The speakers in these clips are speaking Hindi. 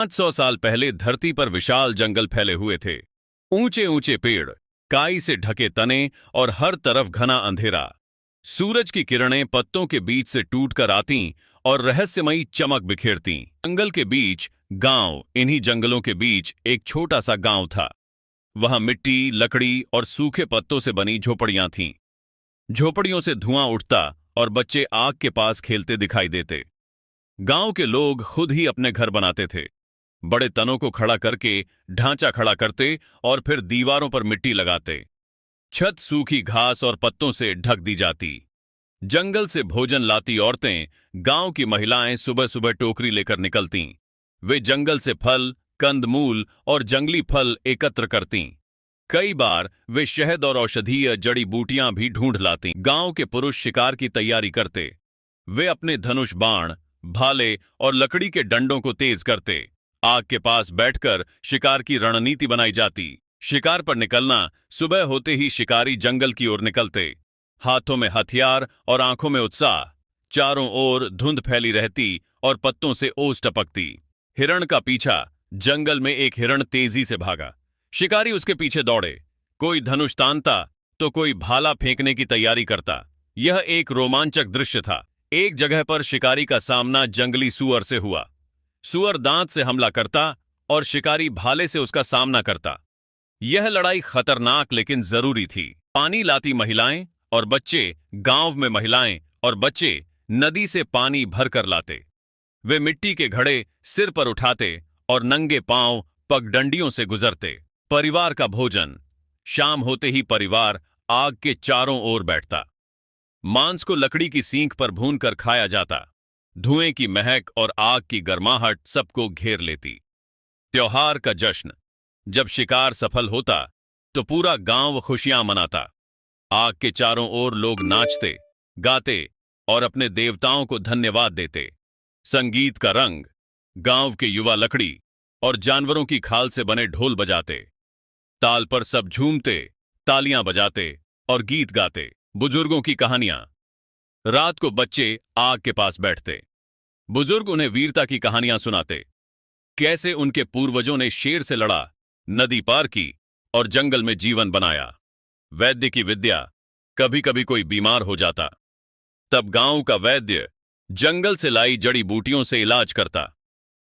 500 साल पहले धरती पर विशाल जंगल फैले हुए थे। ऊंचे ऊंचे पेड़, काई से ढके तने और हर तरफ घना अंधेरा। सूरज की किरणें पत्तों के बीच से टूटकर आतीं और रहस्यमयी चमक बिखेरतीं। जंगल के बीच गांव, इन्हीं जंगलों के बीच एक छोटा सा गांव था। वहां मिट्टी, लकड़ी और सूखे पत्तों से बनी झोपड़ियां थीं। झोपड़ियों से धुआं उठता और बच्चे आग के पास खेलते दिखाई देते। गांव के लोग खुद ही अपने घर बनाते थे। बड़े तनों को खड़ा करके ढांचा खड़ा करते और फिर दीवारों पर मिट्टी लगाते। छत सूखी घास और पत्तों से ढक दी जाती। जंगल से भोजन लाती औरतें, गांव की महिलाएं सुबह सुबह टोकरी लेकर निकलतीं। वे जंगल से फल, कंदमूल और जंगली फल एकत्र करतीं। कई बार वे शहद और औषधीय जड़ी बूटियां भी ढूंढ लातीं। गांव के पुरुष शिकार की तैयारी करते। वे अपने धनुष, बाण, भाले और लकड़ी के डंडों को तेज करते। आग के पास बैठकर शिकार की रणनीति बनाई जाती। शिकार पर निकलना, सुबह होते ही शिकारी जंगल की ओर निकलते। हाथों में हथियार और आंखों में उत्साह। चारों ओर धुंध फैली रहती और पत्तों से ओस टपकती। हिरण का पीछा। जंगल में एक हिरण तेजी से भागा। शिकारी उसके पीछे दौड़े। कोई धनुष तानता तो कोई भाला फेंकने की तैयारी करता। यह एक रोमांचक दृश्य था। एक जगह पर शिकारी का सामना जंगली सूअर से हुआ। सूअर दांत से हमला करता और शिकारी भाले से उसका सामना करता। यह लड़ाई खतरनाक लेकिन जरूरी थी। पानी लाती महिलाएं और बच्चे। गांव में महिलाएं और बच्चे नदी से पानी भरकर लाते। वे मिट्टी के घड़े सिर पर उठाते और नंगे पांव पगडंडियों से गुजरते। परिवार का भोजन। शाम होते ही परिवार आग के चारों ओर बैठता। मांस को लकड़ी की सींख पर भूनकर खाया जाता। धुएं की महक और आग की गर्माहट सबको घेर लेती। त्योहार का जश्न। जब शिकार सफल होता तो पूरा गांव खुशियां मनाता। आग के चारों ओर लोग नाचते, गाते और अपने देवताओं को धन्यवाद देते। संगीत का रंग। गांव के युवा लकड़ी और जानवरों की खाल से बने ढोल बजाते। ताल पर सब झूमते, तालियां बजाते और गीत गाते। बुजुर्गों की कहानियां। रात को बच्चे आग के पास बैठते। बुजुर्ग उन्हें वीरता की कहानियां सुनाते। कैसे उनके पूर्वजों ने शेर से लड़ा, नदी पार की और जंगल में जीवन बनाया। वैद्य की विद्या। कभी कभी कोई बीमार हो जाता, तब गांव का वैद्य जंगल से लाई जड़ी बूटियों से इलाज करता।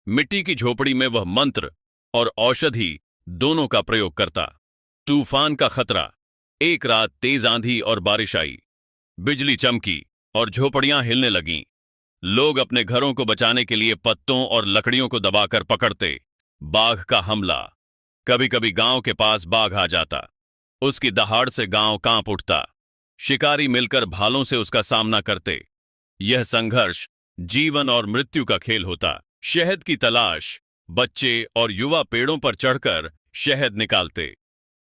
मिट्टी की झोपड़ी में वह मंत्र और औषधि दोनों का प्रयोग करता। तूफान का खतरा। एक रात तेज आंधी और बारिश आई। बिजली चमकी और झोपड़ियां हिलने लगीं। लोग अपने घरों को बचाने के लिए पत्तों और लकड़ियों को दबाकर पकड़ते। बाघ का हमला। कभी कभी गांव के पास बाघ आ जाता। उसकी दहाड़ से गांव कांप उठता। शिकारी मिलकर भालों से उसका सामना करते। यह संघर्ष जीवन और मृत्यु का खेल होता। शहद की तलाश। बच्चे और युवा पेड़ों पर चढ़कर शहद निकालते।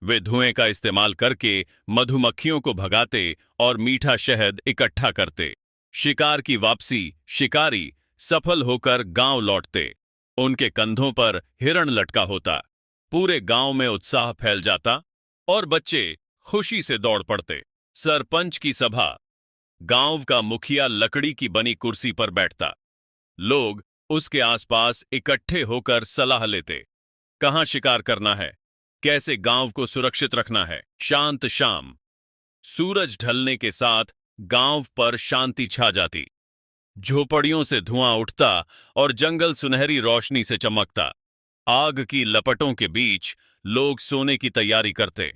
वे धुएं का इस्तेमाल करके मधुमक्खियों को भगाते और मीठा शहद इकट्ठा करते। शिकार की वापसी। शिकारी सफल होकर गांव लौटते। उनके कंधों पर हिरण लटका होता। पूरे गांव में उत्साह फैल जाता और बच्चे खुशी से दौड़ पड़ते। सरपंच की सभा। गांव का मुखिया लकड़ी की बनी कुर्सी पर बैठता। लोग उसके आसपास इकट्ठे होकर सलाह लेते। कहां शिकार करना है, कैसे गांव को सुरक्षित रखना है। शांत शाम। सूरज ढलने के साथ गांव पर शांति छा जाती। झोपड़ियों से धुआं उठता और जंगल सुनहरी रोशनी से चमकता। आग की लपटों के बीच लोग सोने की तैयारी करते।